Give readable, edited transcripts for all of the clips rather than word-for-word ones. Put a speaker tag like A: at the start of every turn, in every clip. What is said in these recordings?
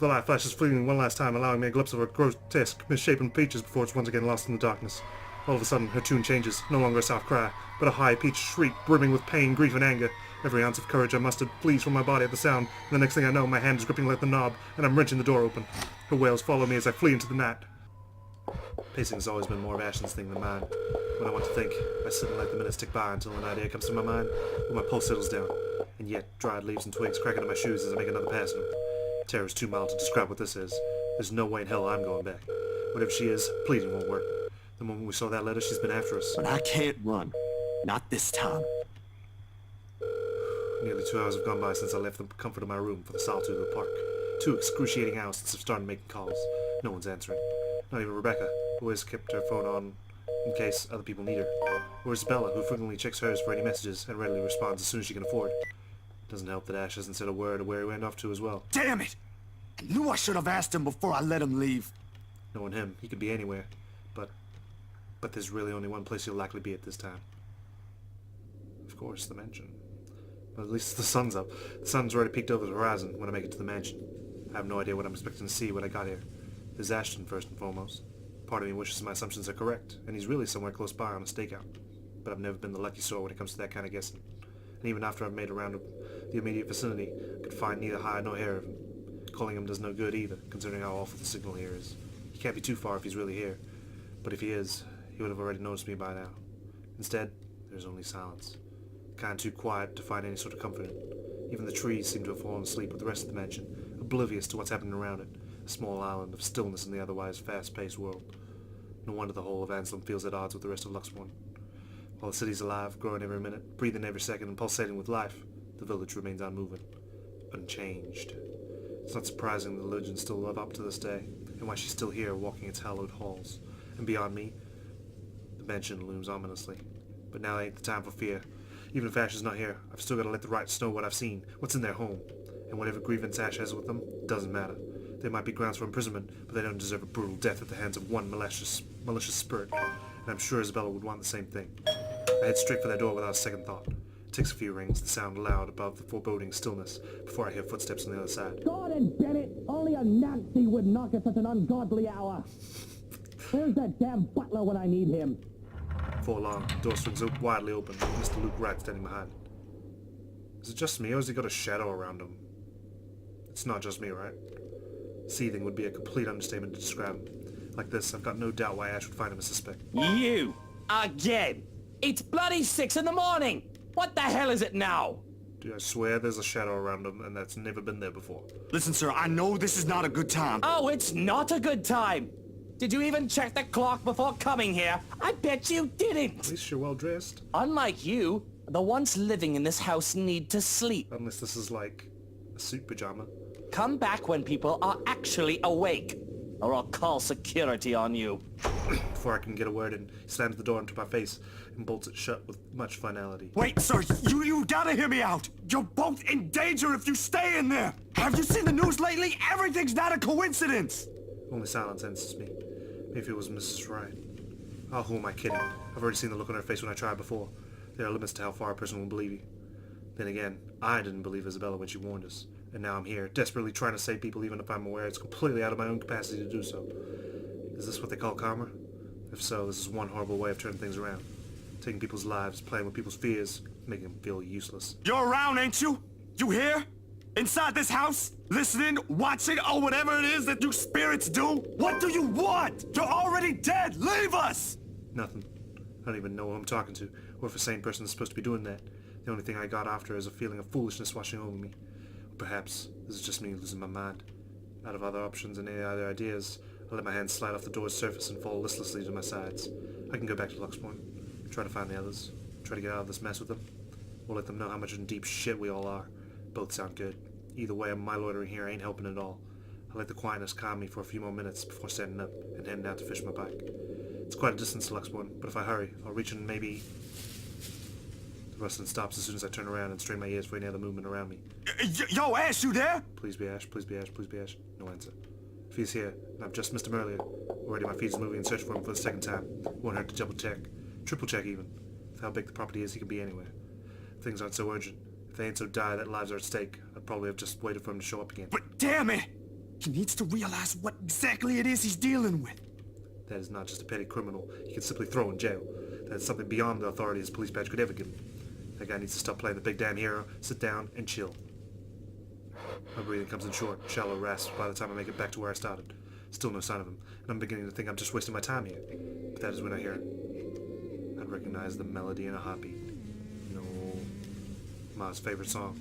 A: The light flashes fleeting one last time, allowing me a glimpse of her grotesque, misshapen features before it's once again lost in the darkness. All of a sudden, her tune changes, no longer a soft cry, but a high-pitched shriek brimming with pain, grief, and anger. Every ounce of courage I mustered flees from my body at the sound, and the next thing I know, my hand is gripping like the knob, and I'm wrenching the door open. Her wails follow me as I flee into the night. Pacing has always been more of Ashlyn's thing than mine. When I want to think, I sit and let the minutes tick by until an idea comes to my mind, or my pulse settles down, and yet dried leaves and twigs crack into my shoes as I make another pass at him. Terror is too mild to describe what this is. There's no way in hell I'm going back. Whatever she is, pleading won't work. The moment we saw that letter, she's been after us.
B: But I can't run. Not this time.
A: Nearly 2 hours have gone by since I left the comfort of my room for the solitude of the park. 2 excruciating hours since I've started making calls. No one's answering. Not even Rebecca, who always kept her phone on in case other people need her. Or Isabella, who frequently checks hers for any messages and readily responds as soon as she can afford. Doesn't help that Ash hasn't said a word of where he went off to as well.
B: Damn it! I knew I should have asked him before I let him leave.
A: Knowing him, he could be anywhere. But there's really only one place he'll likely be at this time. Of course, the mansion. Well, at least the sun's up. The sun's already peeked over the horizon when I make it to the mansion. I have no idea what I'm expecting to see when I got here. There's Ashton first and foremost. Part of me wishes my assumptions are correct, and he's really somewhere close by on a stakeout. But I've never been the lucky sort when it comes to that kind of guessing. And even after I've made a round of the immediate vicinity, I could find neither hide nor hair of him. Calling him does no good either, considering how awful the signal here is. He can't be too far if he's really here. But if he is, he would have already noticed me by now. Instead, there's only silence. Kind of too quiet to find any sort of comfort in. Even the trees seem to have fallen asleep with the rest of the mansion, oblivious to what's happening around it. A small island of stillness in the otherwise fast-paced world. No wonder the whole of Anselm feels at odds with the rest of Luxbourne. While the city's alive, growing every minute, breathing every second, and pulsating with life, the village remains unmoving, unchanged. It's not surprising the legends still live up to this day, and why she's still here walking its hallowed halls. And beyond me, the mansion looms ominously. But now ain't the time for fear. Even if Ash is not here, I've still got to let the Wrights know what I've seen, what's in their home. And whatever grievance Ash has with them, doesn't matter. There might be grounds for imprisonment, but they don't deserve a brutal death at the hands of one malicious spirit. And I'm sure Isabella would want the same thing. I head straight for their door without a second thought. It takes a few rings, the sound loud above the foreboding stillness, before I hear footsteps on the other side.
C: God and Bennett, only a Nazi would knock at such an ungodly hour. Where's that damn butler when I need him?
A: Before long, the door swings widely open, with Mr. Luke Wright standing behind. Is it just me, or has he got a shadow around him? It's not just me, right? Seething would be a complete understatement to describe him. Like this, I've got no doubt why Ash would find him a suspect.
D: You! Again! It's bloody 6 in the morning! What the hell is it now?
A: Dude, I swear there's a shadow around him, and that's never been there before.
B: Listen, sir, I know this is not a good time.
D: Oh, it's not a good time! Did you even check the clock before coming here? I bet you didn't!
A: At least you're well dressed.
D: Unlike you, the ones living in this house need to sleep.
A: Unless this is like a suit pajama.
D: Come back when people are actually awake, or I'll call security on you.
A: Before I can get a word in, he slams the door into my face and bolts it shut with much finality.
B: Wait, sir, you gotta hear me out. You're both in danger if you stay in there. Have you seen the news lately? Everything's not a coincidence.
A: Only silence answers me. Maybe it was Mrs. Wright. Oh, who am I kidding? I've already seen the look on her face when I tried before. There are limits to how far a person will believe you. Then again, I didn't believe Isabella when she warned us. And now I'm here, desperately trying to save people even if I'm aware it's completely out of my own capacity to do so. Is this what they call karma? If so, this is one horrible way of turning things around. Taking people's lives, playing with people's fears, making them feel useless.
B: You're around, ain't you? You here? Inside this house? Listening, watching, or whatever it is that you spirits do? What do you want? You're already dead! Leave us!
A: Nothing. I don't even know who I'm talking to, or if a sane person is supposed to be doing that. The only thing I got after is a feeling of foolishness washing over me. Perhaps this is just me losing my mind. Out of other options and any other ideas, I let my hand slide off the door's surface and fall listlessly to my sides. I can go back to Luxbourne, try to find the others, try to get out of this mess with them, or let them know how much in deep shit we all are. Both sound good. Either way, my loitering here ain't helping at all. I let the quietness calm me for a few more minutes before standing up and heading out to fish my bike. It's quite a distance to Luxbourne, but if I hurry, I'll reach in maybe... The rustling stops as soon as I turn around and strain my ears for any other movement around me.
B: Yo, Ash, you there?
A: Please be Ash, please be Ash, please be Ash. No answer. If he's here, and I've just missed him earlier, already my feet is moving in search for him for the second time. Won't hurt to double check. Triple check even. With how big the property is, he could be anywhere. Things aren't so urgent. If they ain't so dire that lives are at stake, I'd probably have just waited for him to show up again.
B: But damn it! He needs to realize what exactly it is he's dealing with.
A: That is not just a petty criminal he can simply throw in jail. That is something beyond the authority his police badge could ever give him. That guy needs to stop playing the big damn hero, sit down, and chill. My breathing comes in short, shallow rasps by the time I make it back to where I started. Still no sign of him, and I'm beginning to think I'm just wasting my time here. But that is when I hear it. I'd recognize the melody in a heartbeat. No. Ma's favorite song.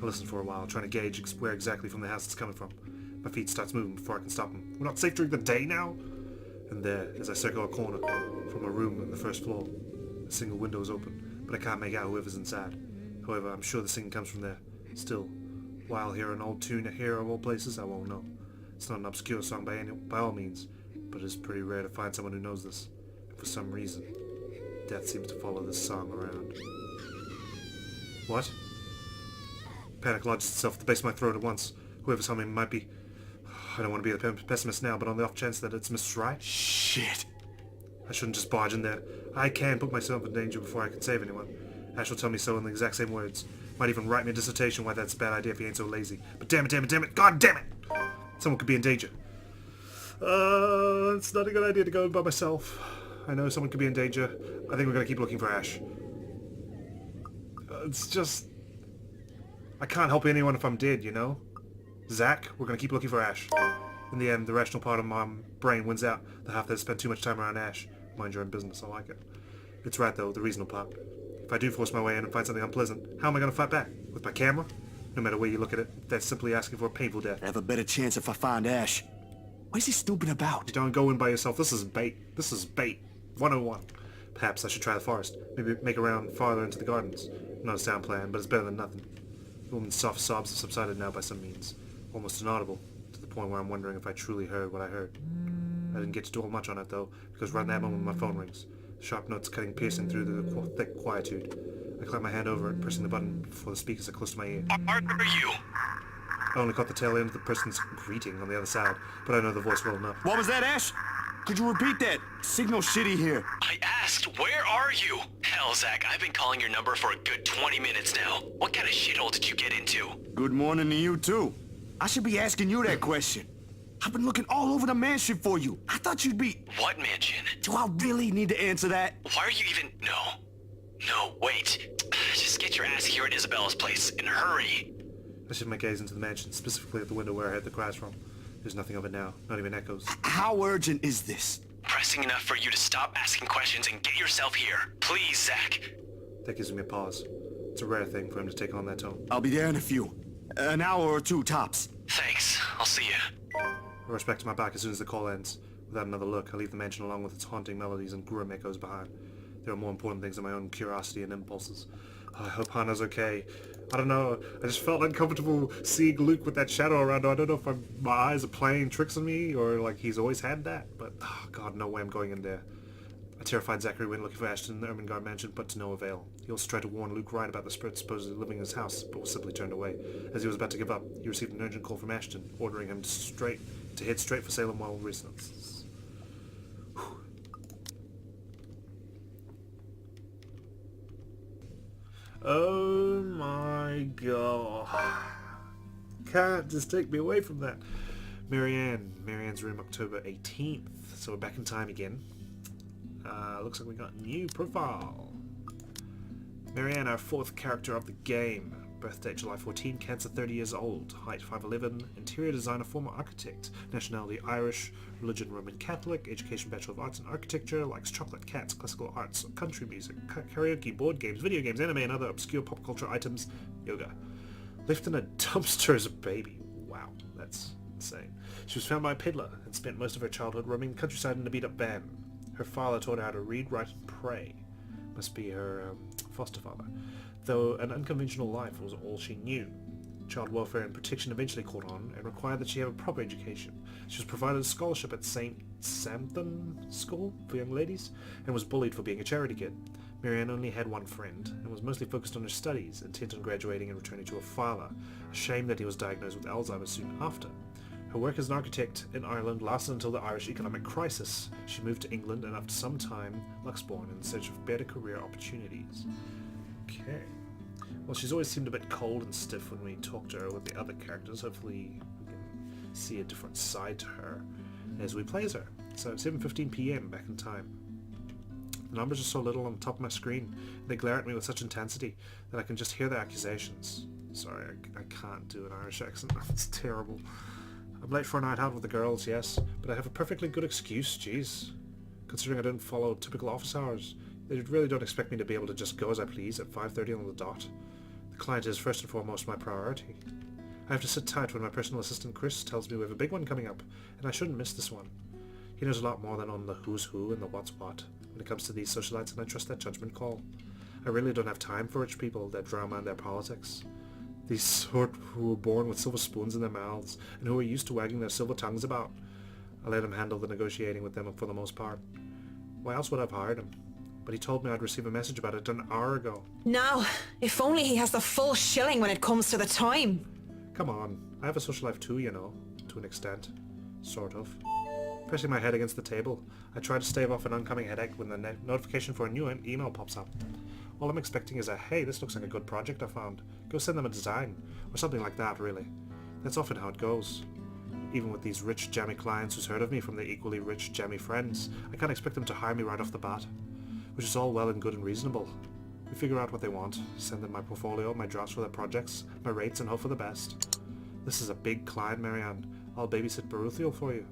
A: I listen for a while, trying to gauge where exactly from the house it's coming from. My feet starts moving before I can stop them. We're not safe during the day now? And there, as I circle a corner from a room on the first floor, a single window is open, but I can't make out whoever's inside. However, I'm sure the singing comes from there. Still, while I hear an old tune here of all places, I won't know. It's not an obscure song by all means, but it's pretty rare to find someone who knows this. And for some reason, death seems to follow this song around. What? Panic lodges itself at the base of my throat at once. Whoever's humming might be... I don't want to be a pessimist now, but on the off chance that it's Mrs. Wright...
B: Shit.
A: I shouldn't just barge in there. I can put myself in danger before I can save anyone. Ash will tell me so in the exact same words. Might even write me a dissertation why that's a bad idea if he ain't so lazy. But damn it, God damn it! Someone could be in danger. It's not a good idea to go in by myself. I know someone could be in danger. I think we're gonna keep looking for Ash. It's just... I can't help anyone if I'm dead, you know? Zach, we're gonna keep looking for Ash. In the end, the rational part of my brain wins out. The half that spent too much time around Ash. Mind your own business, I like it. It's right though, the reasonable part. If I do force my way in and find something unpleasant, how am I gonna fight back? With my camera? No matter where you look at it, that's simply asking for a painful death.
B: I have a better chance if I find Ash. What is he snooping about?
A: You don't go in by yourself. This is bait. This is bait. 101. Perhaps I should try the forest. Maybe make a round farther into the gardens. Not a sound plan, but it's better than nothing. The woman's soft sobs have subsided now by some means. Almost inaudible, to the point where I'm wondering if I truly heard what I heard. I didn't get to dwell much on it, though, because right in that moment my phone rings. Sharp notes cutting piercing through the thick quietude. I clap my hand over it, pressing the button before the speakers are close to my ear.
E: Are you?
A: I only caught the tail end of the person's greeting on the other side, but I know the voice well enough.
B: What was that, Ash? Could you repeat that? Signal shitty here.
E: I asked, where are you? Hell, Zach, I've been calling your number for a good 20 minutes now. What kind of shithole did you get into?
B: Good morning to you, too. I should be asking you that question. I've been looking all over the mansion for you. I thought you'd be...
E: What mansion?
B: Do I really need to answer that?
E: Why are you even... No, wait. Just get your ass here at Isabella's place, and hurry.
A: I shift my gaze into the mansion, specifically at the window where I heard the cries from. There's nothing of it now, not even echoes.
B: How urgent is this?
E: Pressing enough for you to stop asking questions and get yourself here. Please, Zach.
A: That gives me a pause. It's a rare thing for him to take on that tone.
B: I'll be there in a few. An hour or two, tops.
E: Thanks. I'll see you.
A: I rush back to my back as soon as the call ends. Without another look, I leave the mansion along with its haunting melodies and grim echoes behind. There are more important things than my own curiosity and impulses. Oh, I hope Hannah's okay. I don't know. I just felt uncomfortable seeing Luke with that shadow around her. I don't know if my eyes are playing tricks on me or like he's always had that. But, oh God, no way I'm going in there. A terrified Zachary went looking for Ashton in the Ermengarde Mansion, but to no avail. He also tried to warn Luke Wright about the spirit supposedly living in his house, but was simply turned away. As he was about to give up, he received an urgent call from Ashton, ordering him to head straight for Salem while residence. Oh my God. Can't just take me away from that. Marianne's room, October 18th. So we're back in time again. Looks like we got a new profile. Marianne, our fourth character of the game. Birth date July 14, cancer 30 years old. Height 5'11", interior designer, former architect. Nationality Irish, religion Roman Catholic, education Bachelor of Arts in Architecture, likes chocolate, cats, classical arts, country music, karaoke, board games, video games, anime and other obscure pop culture items, yoga. Left in a dumpster as a baby. Wow, that's insane. She was found by a peddler and spent most of her childhood roaming the countryside in a beat-up van. Her father taught her how to read, write and pray. Must be her foster father. Though an unconventional life was all she knew. Child welfare and protection eventually caught on and required that she have a proper education. She was provided a scholarship at St. Samthon School for young ladies and was bullied for being a charity kid. Marianne only had one friend and was mostly focused on her studies, intent on graduating and returning to her father. A shame that he was diagnosed with Alzheimer's soon after. Her work as an architect in Ireland lasted until the Irish economic crisis. She moved to England and after some time, Luxbourne in search of better career opportunities. Okay. Well, she's always seemed a bit cold and stiff when we talk to her with the other characters. Hopefully we can see a different side to her as we play as her. So 7:15 p.m. back in time. The numbers are so little on the top of my screen, and they glare at me with such intensity that I can just hear the accusations. Sorry, I can't do an Irish accent. It's terrible. I'm late for a night out with the girls, yes, but I have a perfectly good excuse, jeez. Considering I don't follow typical office hours, they really don't expect me to be able to just go as I please at 5:30 on the dot. The client is first and foremost my priority. I have to sit tight when my personal assistant Chris tells me we have a big one coming up, and I shouldn't miss this one. He knows a lot more than on the who's who and the what's what when it comes to these socialites, and I trust that judgment call. I really don't have time for rich people, their drama and their politics. These sort who were born with silver spoons in their mouths and who are used to wagging their silver tongues about. I let him handle the negotiating with them for the most part. Why else would I have hired him? But he told me I'd receive a message about it an hour ago.
F: Now, if only he has the full shilling when it comes to the time.
A: Come on, I have a social life too, you know, to an extent. Sort of. Pressing my head against the table, I try to stave off an oncoming headache when the notification for a new email pops up. All I'm expecting is a, hey, this looks like a good project I found. Go send them a design. Or something like that, really. That's often how it goes. Even with these rich, jammy clients who's heard of me from their equally rich, jammy friends, I can't expect them to hire me right off the bat. Which is all well and good and reasonable. We figure out what they want, send them my portfolio, my drafts for their projects, my rates, and hope for the best. This is a big client, Marianne. I'll babysit Baruthiel for you.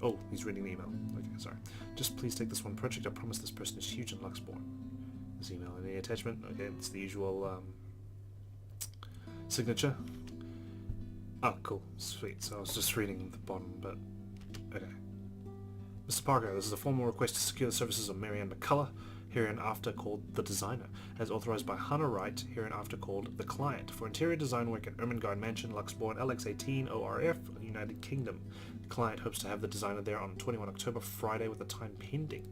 A: Oh, he's reading the email. Okay, sorry. Just please take this one project. I promise this person is huge in Luxborn. This email and the attachment. Okay, it's the usual signature. Oh, cool. Sweet. So I was just reading the bottom, but okay. Mr. Parker, this is a formal request to secure the services of Marianne McCullough, hereinafter called the designer, as authorized by Hannah Wright, hereinafter called the client, for interior design work at Ermengarde Mansion, Luxborn, LX18 ORF, United Kingdom. The client hopes to have the designer there on 21 October, Friday, with the time pending.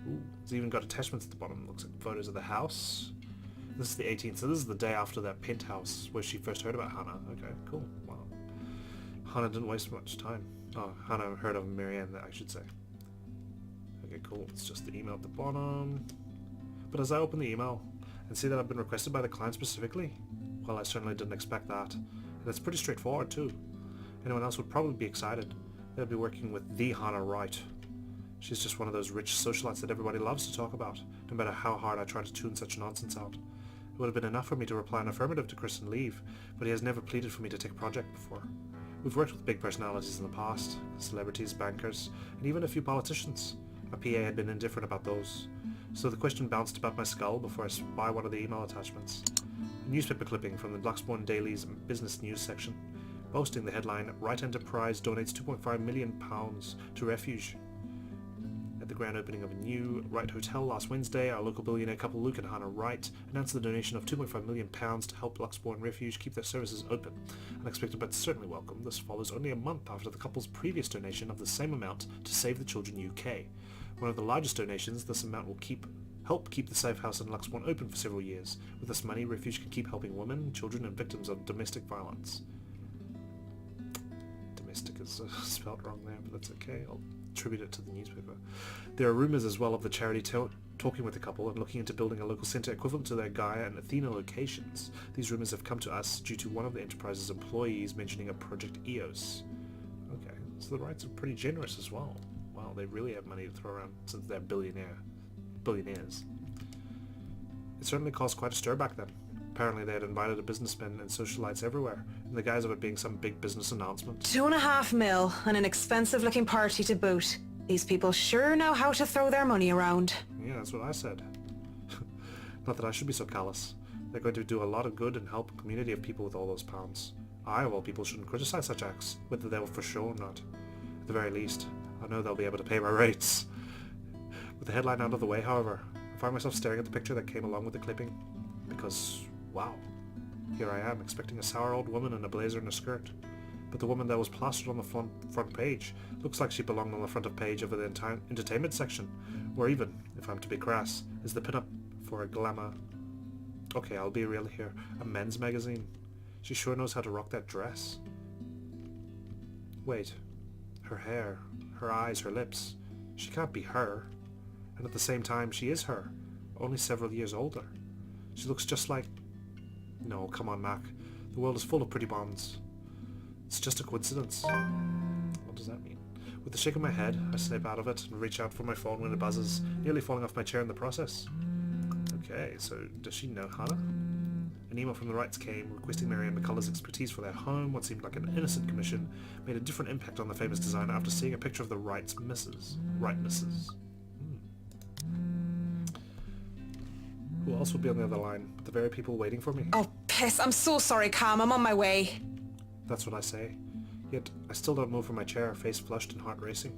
A: Ooh, it's even got attachments at the bottom. Looks like photos of the house. This is the 18th, so this is the day after that penthouse where she first heard about Hannah. Okay, cool. Wow. Hannah didn't waste much time. Oh, Hannah heard of Marianne, I should say. Okay, cool. It's just the email at the bottom. But as I open the email and see that I've been requested by the client specifically, well, I certainly didn't expect that. And it's pretty straightforward, too. Anyone else would probably be excited. They'd be working with the Hannah Wright. She's just one of those rich socialites that everybody loves to talk about, no matter how hard I try to tune such nonsense out. It would have been enough for me to reply an affirmative to Chris and leave, but he has never pleaded for me to take a project before. We've worked with big personalities in the past, celebrities, bankers, and even a few politicians. My PA had been indifferent about those, so the question bounced about my skull before I spy one of the email attachments. A newspaper clipping from the Luxborn Daily's business news section, boasting the headline, Wright Enterprise donates £2.5 million to refuge. At the grand opening of a new Wright Hotel last Wednesday, our local billionaire couple Luke and Hannah Wright announced the donation of £2.5 million to help Luxborn Refuge keep their services open. Unexpected but certainly welcome, this follows only a month after the couple's previous donation of the same amount to Save the Children UK. One of the largest donations, this amount will help keep the safe house in Luxborn open for several years. With this money, Refuge can keep helping women, children and victims of domestic violence. Domestic is spelled wrong there, but that's okay. I'll attribute it to the newspaper. There are rumours as well of the charity talking with the couple and looking into building a local centre equivalent to their Gaia and Athena locations. These rumours have come to us due to one of the Enterprise's employees mentioning a Project EOS. Okay, so the Wrights are pretty generous as well. Wow, they really have money to throw around since they're billionaires. It certainly caused quite a stir back then. Apparently they had invited businessmen and socialites everywhere, in the guise of it being some big business announcement.
F: $2.5 million and an expensive looking party to boot. These people sure know how to throw their money around.
A: Yeah, that's what I said. Not that I should be so callous. They're going to do a lot of good and help a community of people with all those pounds. I, of all people, shouldn't criticize such acts, whether they were for sure or not. At the very least, I know they'll be able to pay my rates. With the headline out of the way, however, I find myself staring at the picture that came along with the clipping. Because, wow, here I am, expecting a sour old woman in a blazer and a skirt. But the woman that was plastered on the front page looks like she belonged on the front of page of the entertainment section, or even, if I'm to be crass, is the pinup for a glamour... Okay, I'll be real here, a men's magazine. She sure knows how to rock that dress. Wait, her hair, her eyes, her lips. She can't be her. And at the same time, she is her, only several years older. She looks just like... No, come on, Mac. The world is full of pretty bonds. It's just a coincidence. What does that mean? With a shake of my head, I snap out of it and reach out for my phone when it buzzes, nearly falling off my chair in the process. Okay, so does she know Hannah? An email from the Wrights came, requesting Marianne McCullough's expertise for their home. What seemed like an innocent commission made a different impact on the famous designer after seeing a picture of the Wrights misses. Who else would be on the other line? The very people waiting for me?
F: Oh, piss. I'm so sorry, Cam. I'm on my way.
A: That's what I say. Yet, I still don't move from my chair, face flushed and heart racing.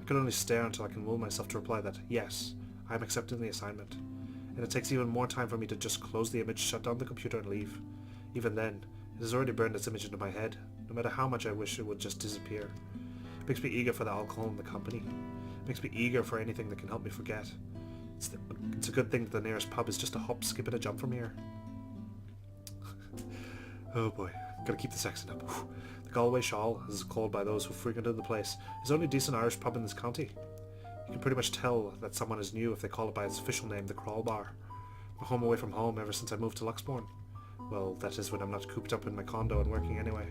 A: I can only stare until I can will myself to reply that, yes, I am accepting the assignment. And it takes even more time for me to just close the image, shut down the computer and leave. Even then, it has already burned its image into my head, no matter how much I wish it would just disappear. It makes me eager for the alcohol and the company. It makes me eager for anything that can help me forget. It's a good thing that the nearest pub is just a hop, skip and a jump from here. Oh boy, gotta keep this accent up. The Galway Shawl, as it's called by those who frequented the place, is the only decent Irish pub in this county. You can pretty much tell that someone is new if they call it by its official name, the Crawl Bar. I'm home away from home ever since I moved to Luxbourne. Well, that is when I'm not cooped up in my condo and working anyway.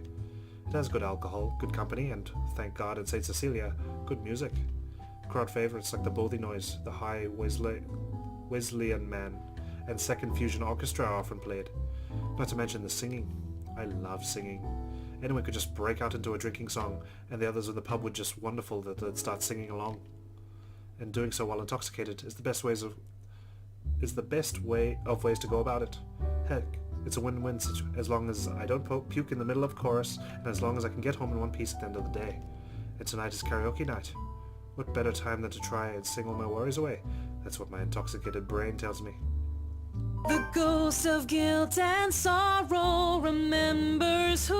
A: It has good alcohol, good company, and, thank God, in St. Cecilia, good music. Crowd favourites like the Bothy Noise, the High Wesleyan Man, and Second Fusion Orchestra are often played. Not to mention the singing. I love singing. Anyone could just break out into a drinking song, and the others in the pub would just wonderful that they'd start singing along. And doing so while intoxicated is the best way of ways to go about it. Heck, it's a win-win as long as I don't puke in the middle of chorus, and as long as I can get home in one piece at the end of the day. And tonight is karaoke night. What better time than to try and sing all my worries away? That's what my intoxicated brain tells me.
F: The ghost of guilt and sorrow remembers who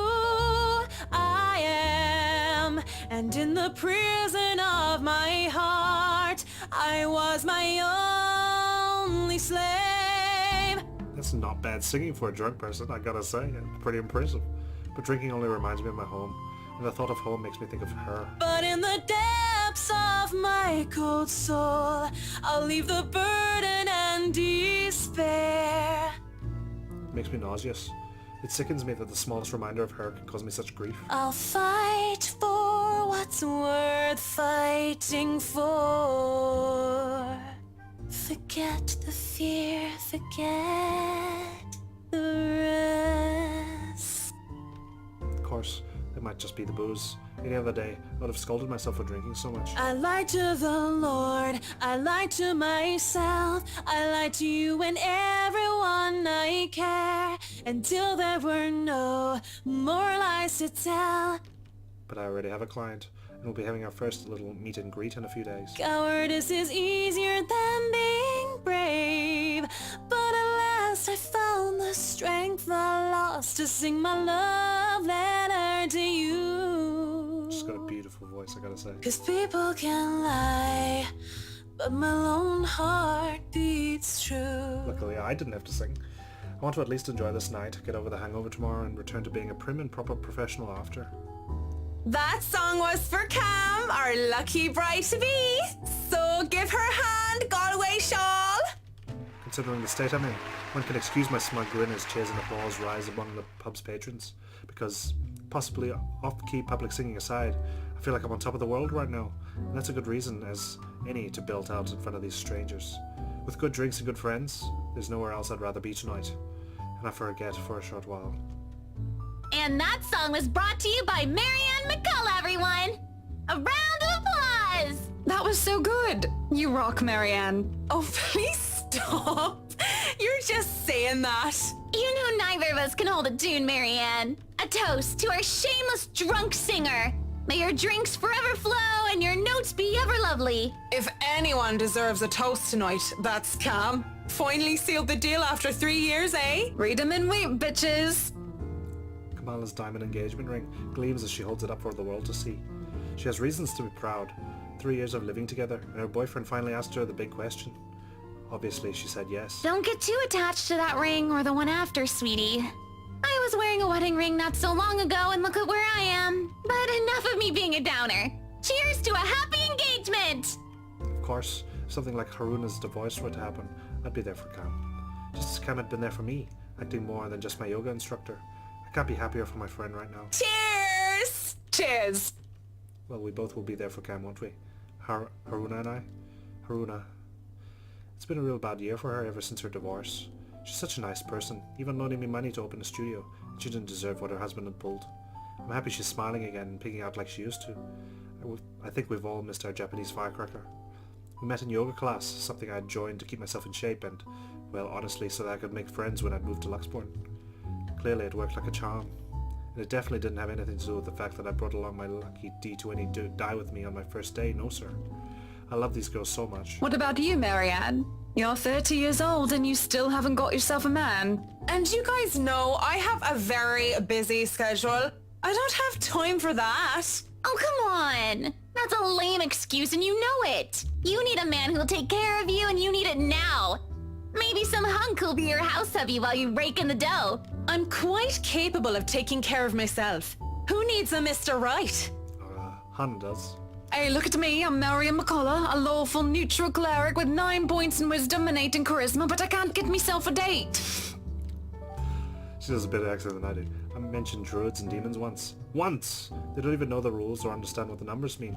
F: I am, and in the prison of my heart, I was my only slave.
A: That's not bad singing for a drunk person, I gotta say. It's pretty impressive. But drinking only reminds me of my home, and the thought of home makes me think of her.
F: But in the depths of my cold soul, I'll leave the burden and despair.
A: It makes me nauseous. It sickens me that the smallest reminder of her can cause me such grief.
F: I'll fight for what's worth fighting for. Forget the fear, forget the rest.
A: Of course, it might just be the booze. Any other day, I would have scolded myself for drinking so much.
F: I lied to the Lord, I lied to myself, I lied to you and everyone I care, until there were no more lies to tell.
A: But I already have a client, and we'll be having our first little meet and greet in a few days.
F: Cowardice is easier than being brave, but at last I found the strength I lost to sing my love letter to you.
A: She's got a beautiful voice, I gotta say.
F: 'Cause people can lie, but my lone heart beats true.
A: Luckily, I didn't have to sing. I want to at least enjoy this night, get over the hangover tomorrow, and return to being a prim and proper professional after.
F: That song was for Cam, our lucky bride-to-be. So give her a hand, Galway Shawl.
A: Considering the state I'm in, one can excuse my smug grin as cheers and applause rise among the pub's patrons, because, possibly off-key public singing aside, I feel like I'm on top of the world right now, and that's a good reason as any to belt out in front of these strangers. With good drinks and good friends, there's nowhere else I'd rather be tonight, and I forget for a short while.
G: And that song was brought to you by Marianne McCullough, everyone! A round of applause!
F: That was so good. You rock, Marianne. Oh, please stop. You're just saying that.
G: You know neither of us can hold a tune, Marianne. A toast to our shameless drunk singer. May your drinks forever flow and your notes be ever lovely.
F: If anyone deserves a toast tonight, that's Cam. Finally sealed the deal after 3 years, eh? Read 'em and wait, bitches.
A: Kamala's diamond engagement ring gleams as she holds it up for the world to see. She has reasons to be proud. 3 years of living together, and her boyfriend finally asked her the big question. Obviously, she said yes.
G: Don't get too attached to that ring or the one after, sweetie. I was wearing a wedding ring not so long ago, and look at where I am. But enough of me being a downer. Cheers to a happy engagement!
A: Of course, if something like Haruna's divorce were to happen, I'd be there for Cam. Just as Cam had been there for me, acting more than just my yoga instructor. I can't be happier for my friend right now.
F: Cheers!
H: Cheers!
A: Well, we both will be there for Cam, won't we? Haruna and I? Haruna. It's been a real bad year for her ever since her divorce. She's such a nice person, even loaning me money to open a studio, and she didn't deserve what her husband had pulled. I'm happy she's smiling again and picking out like she used to. I think we've all missed our Japanese firecracker. We met in yoga class, something I'd joined to keep myself in shape and, well, honestly, so that I could make friends when I'd moved to Luxbourne. Clearly it worked like a charm. And it definitely didn't have anything to do with the fact that I brought along my lucky D20 to die with me on my first day, no sir. I love these girls so much.
H: What about you, Marianne? You're 30 years old and you still haven't got yourself a man.
I: And you guys know I have a very busy schedule. I don't have time for that.
G: Oh, come on. That's a lame excuse and you know it. You need a man who'll take care of you and you need it now. Maybe some hunk who'll be your house hubby while you rake in the dough.
I: I'm quite capable of taking care of myself. Who needs a Mr. Right?
A: Hannah does.
H: Hey, look at me. I'm Marianne McCullough, a lawful neutral cleric with 9 points in wisdom and 8 in charisma, but I can't get myself a date.
A: She does a better accent than I do. I mentioned druids and demons once. Once! They don't even know the rules or understand what the numbers mean.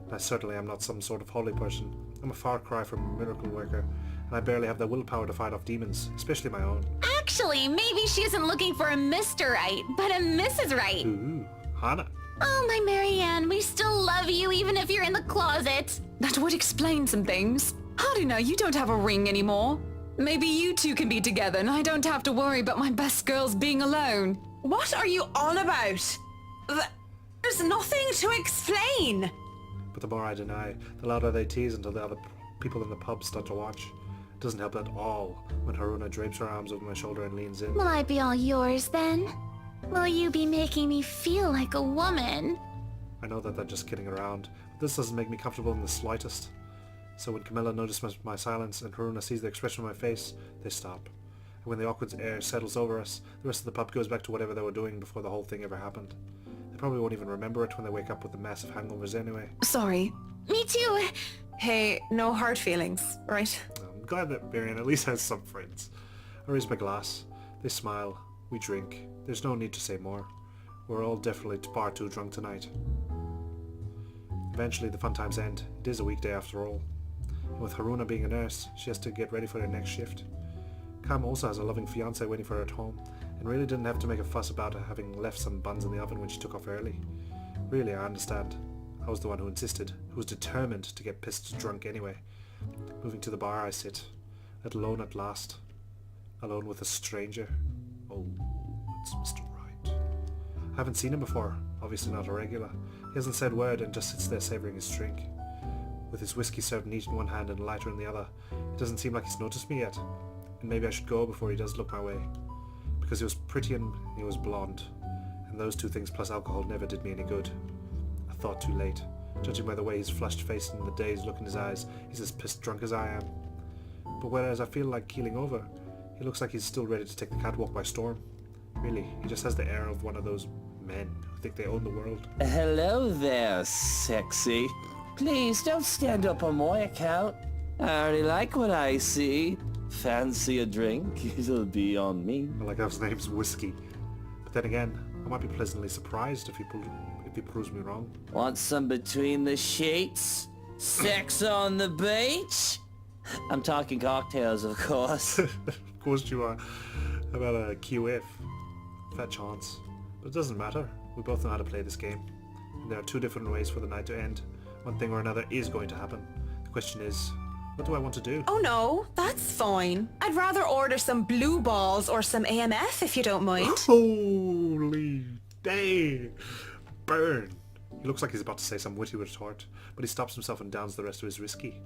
A: And I certainly am not some sort of holy person. I'm a far cry from a miracle worker, and I barely have the willpower to fight off demons, especially my own.
G: Actually, maybe she isn't looking for a Mr. Right, but a Mrs. Right.
A: Ooh, Hannah.
G: Oh, my Marianne, we still love you even if you're in the closet.
H: That would explain some things. How do you know you don't have a ring anymore? Maybe you two can be together and I don't have to worry about my best girls being alone.
I: What are you on about? There's nothing to explain.
A: But the more I deny, the louder they tease until the other people in the pub start to watch. It doesn't help at all when Haruna drapes her arms over my shoulder and leans in.
G: Will I be all yours then? Will you be making me feel like a woman?
A: I know that they're just kidding around, but this doesn't make me comfortable in the slightest. So when Camilla notices my silence and Haruna sees the expression on my face, they stop. And when the awkward air settles over us, the rest of the pub goes back to whatever they were doing before the whole thing ever happened. They probably won't even remember it when they wake up with the massive hangovers anyway.
H: Sorry.
G: Me too.
I: Hey, no hard feelings, right?
A: I'm glad that Marianne at least has some friends. I raise my glass. They smile. We drink. There's no need to say more. We're all definitely far too drunk tonight. Eventually the fun times end. It is a weekday after all. And with Haruna being a nurse, she has to get ready for her next shift. Cam also has a loving fiancé waiting for her at home, and really didn't have to make a fuss about her having left some buns in the oven when she took off early. Really, I understand. I was the one who insisted, who was determined to get pissed drunk anyway. Moving to the bar I sit, alone at last. Alone with a stranger. Oh, it's Mr. Right. I haven't seen him before, obviously not a regular. He hasn't said a word and just sits there savouring his drink. With his whiskey served neat in one hand and a lighter in the other, it doesn't seem like he's noticed me yet. And maybe I should go before he does look my way. Because he was pretty and he was blonde. And those two things plus alcohol never did me any good. I thought too late. Judging by the way his flushed face and the dazed look in his eyes, he's as pissed drunk as I am. But whereas I feel like keeling over, he looks like he's still ready to take the catwalk by storm. Really, he just has the air of one of those men who think they own the world.
D: Hello there, sexy. Please don't stand up on my account. I already like what I see. Fancy a drink? It'll be on me.
A: I like how his name's Whiskey. But then again, I might be pleasantly surprised if he proves me wrong.
D: Want some between the sheets? Sex on the beach? I'm talking cocktails, of course.
A: Of course you are. How about a QF? Fat chance. But it doesn't matter. We both know how to play this game. And there are two different ways for the night to end. One thing or another is going to happen. The question is, what do I want to do?
I: Oh no, that's fine. I'd rather order some blue balls or some AMF if you don't mind.
A: Holy day! Burn! He looks like he's about to say some witty retort, but he stops himself and downs the rest of his whiskey.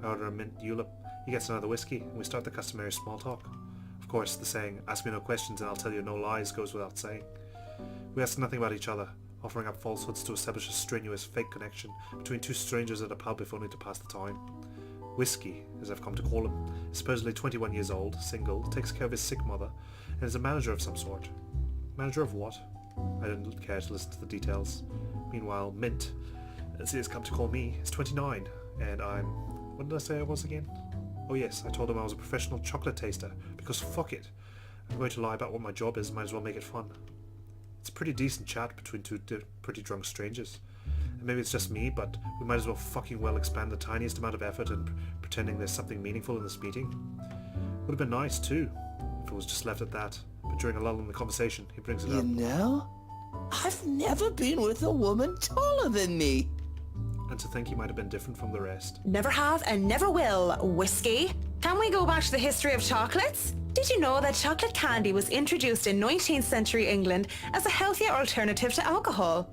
A: I order a mint julep. He gets another whiskey, and we start the customary small talk. Of course, the saying, ask me no questions and I'll tell you no lies, goes without saying. We ask nothing about each other, offering up falsehoods to establish a strenuous fake connection between two strangers at a pub if only to pass the time. Whiskey, as I've come to call him, is supposedly 21 years old, single, takes care of his sick mother, and is a manager of some sort. Manager of what? I didn't care to listen to the details. Meanwhile, Mint, as he has come to call me, is 29, and I'm... What did I say I was again? Oh yes, I told him I was a professional chocolate taster, because fuck it. I'm going to lie about what my job is, might as well make it fun. It's a pretty decent chat between two pretty drunk strangers. And maybe it's just me, but we might as well fucking well expand the tiniest amount of effort and pretending there's something meaningful in this meeting. Would have been nice too, if it was just left at that. But during a lull in the conversation, he brings it
D: You
A: up.
D: know, I've never been with a woman taller than me.
A: And to think he might have been different from the rest.
I: Never have and never will, Whiskey. Can we go back to the history of chocolates? Did you know that chocolate candy was introduced in 19th century England as a healthier alternative to alcohol?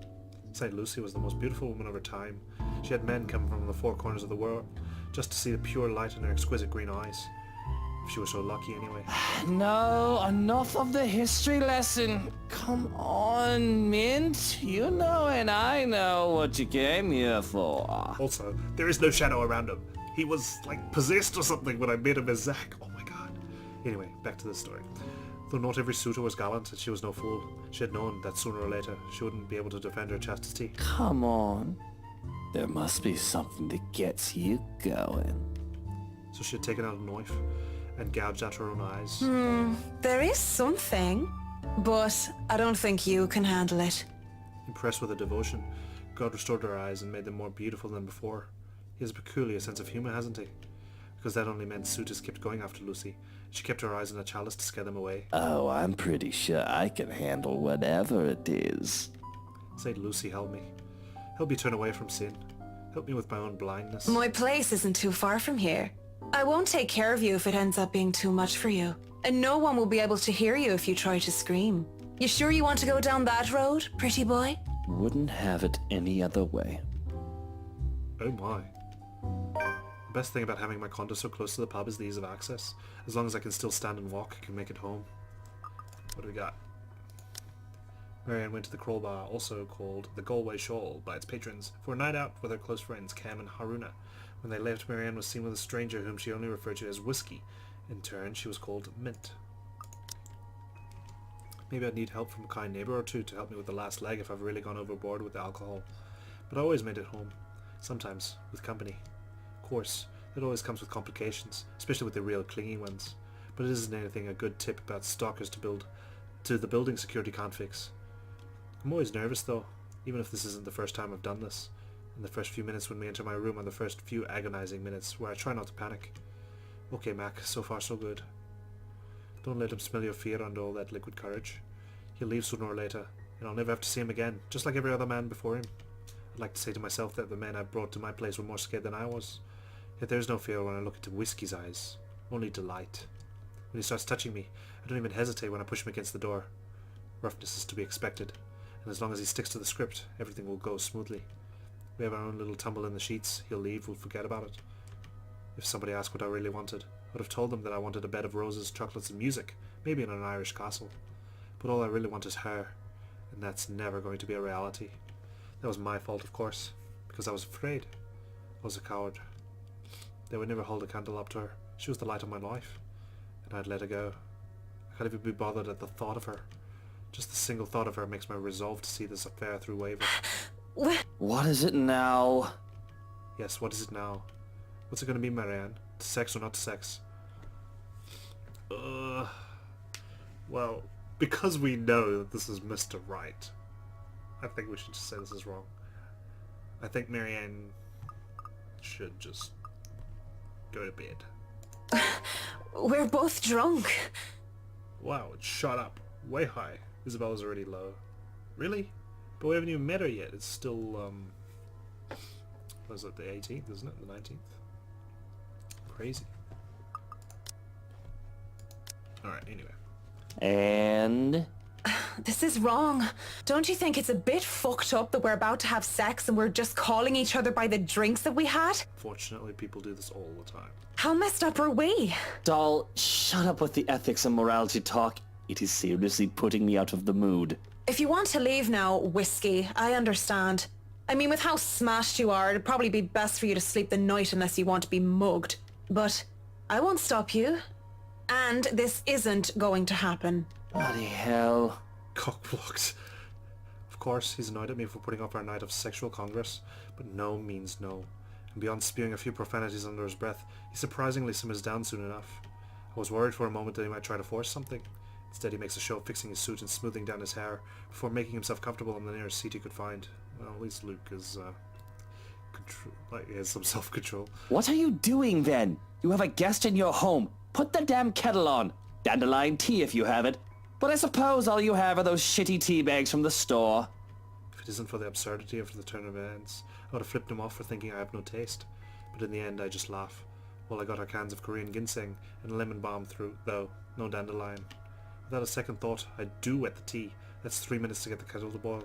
A: St. Lucy was the most beautiful woman of her time. She had men come from the four corners of the world just to see the pure light in her exquisite green eyes. If she was so lucky anyway.
D: No, enough of the history lesson. Come on, Mint. You know and I know what you came here for.
A: Also, there is no shadow around him. He was like possessed or something when I made him as Zack. Oh my god. Anyway, back to the story. Though not every suitor was gallant, and she was no fool, she had known that sooner or later she wouldn't be able to defend her chastity.
D: Come on. There must be something that gets you going.
A: So she had taken out a knife and gouged out her own eyes.
I: There is something, but I don't think you can handle it.
A: Impressed with her devotion, God restored her eyes and made them more beautiful than before. He has a peculiar sense of humour, hasn't he? Because that only meant suitors kept going after Lucy. She kept her eyes in a chalice to scare them away.
D: Oh, I'm pretty sure I can handle whatever it is.
A: Said Lucy, help me. Help me turn away from sin. Help me with my own blindness.
I: My place isn't too far from here. I won't take care of you if it ends up being too much for you. And no one will be able to hear you if you try to scream. You sure you want to go down that road, pretty boy?
D: Wouldn't have it any other way.
A: Oh my. The best thing about having my condo so close to the pub is the ease of access. As long as I can still stand and walk, I can make it home. What do we got? Marianne went to the Kroll Bar, also called the Galway Shoal by its patrons, for a night out with her close friends Cam and Haruna. When they left, Marianne was seen with a stranger whom she only referred to as Whiskey. In turn, she was called Mint. Maybe I'd need help from a kind neighbour or two to help me with the last leg if I've really gone overboard with the alcohol. But I always made it home. Sometimes, with company. Of course, that always comes with complications, especially with the real clingy ones. But it isn't anything a good tip about stalkers to the building security can't fix. I'm always nervous though, even if this isn't the first time I've done this. In the first few minutes when we enter my room are the first few agonizing minutes where I try not to panic. Okay, Mac, so far so good. Don't let him smell your fear under all that liquid courage. He'll leave sooner or later, and I'll never have to see him again, just like every other man before him. I'd like to say to myself that the men I brought to my place were more scared than I was. Yet there's no fear when I look into Whiskey's eyes. Only delight. When he starts touching me, I don't even hesitate when I push him against the door. Roughness is to be expected, and as long as he sticks to the script, everything will go smoothly. We have our own little tumble in the sheets. He'll leave, we'll forget about it. If somebody asked what I really wanted, I would have told them that I wanted a bed of roses, chocolates and music, maybe in an Irish castle. But all I really want is her, and that's never going to be a reality. That was my fault, of course, because I was afraid. I was a coward. They would never hold a candle up to her. She was the light of my life, and I'd let her go. I can't even be bothered at the thought of her. Just the single thought of her makes my resolve to see this affair through waver.
D: What is it now?
A: Yes, what is it now? What's it going to be, Marianne? To sex or not to sex? Well, because we know that this is Mr. Right, I think we should just say this is wrong. I think Marianne should just go to bed.
I: We're both drunk.
A: Wow, it shot up way high. Isabella's already low. Really? But we haven't even met her yet. It's still, what is it, the 18th, isn't it? The 19th? Crazy. Alright, anyway.
D: And...
I: This is wrong. Don't you think it's a bit fucked up that we're about to have sex and we're just calling each other by the drinks that we had?
A: Fortunately, people do this all the time.
I: How messed up are we?
D: Doll, shut up with the ethics and morality talk. It is seriously putting me out of the mood.
I: If you want to leave now, Whiskey, I understand. I mean, with how smashed you are, it'd probably be best for you to sleep the night unless you want to be mugged. But I won't stop you. And this isn't going to happen.
D: Bloody hell.
A: Cockblocked. Of course, he's annoyed at me for putting off our night of sexual congress, but no means no. And beyond spewing a few profanities under his breath, he surprisingly simmers down soon enough. I was worried for a moment that he might try to force something. Instead, he makes a show of fixing his suit and smoothing down his hair before making himself comfortable on the nearest seat he could find. Well, at least Luke is, he has some self-control.
D: What are you doing then? You have a guest in your home. Put the damn kettle on. Dandelion tea if you have it. But I suppose all you have are those shitty tea bags from the store.
A: If it isn't for the absurdity of the turn of events, I would have flipped him off for thinking I have no taste. But in the end, I just laugh. Well, I got our cans of Korean ginseng and a lemon balm through, though. No dandelion. Without a second thought, I do wet the tea. That's 3 minutes to get the kettle to boil.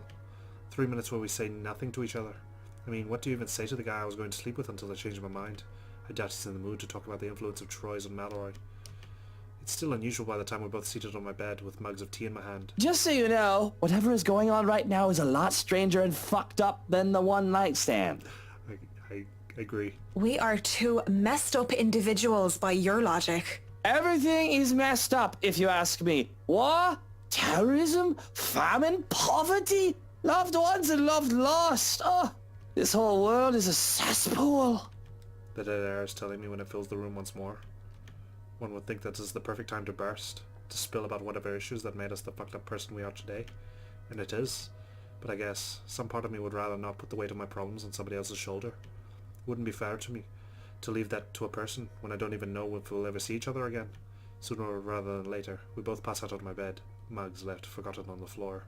A: 3 minutes where we say nothing to each other. I mean, what do you even say to the guy I was going to sleep with until I changed my mind? I doubt he's in the mood to talk about the influence of Troyes on Mallory. It's still unusual by the time we're both seated on my bed with mugs of tea in my hand.
D: Just so you know, whatever is going on right now is a lot stranger and fucked up than the one night stand.
A: I agree.
I: We are two messed up individuals by your logic.
D: Everything is messed up, if you ask me. War, terrorism, famine, poverty, loved ones and loved lost. Oh, this whole world is a cesspool.
A: The dead air is telling me when it fills the room once more. One would think that this is the perfect time to burst, to spill about whatever issues that made us the fucked up person we are today. And it is. But I guess some part of me would rather not put the weight of my problems on somebody else's shoulder. It wouldn't be fair to me to leave that to a person when I don't even know if we'll ever see each other again. Sooner rather than later, we both pass out on my bed, mugs left forgotten on the floor.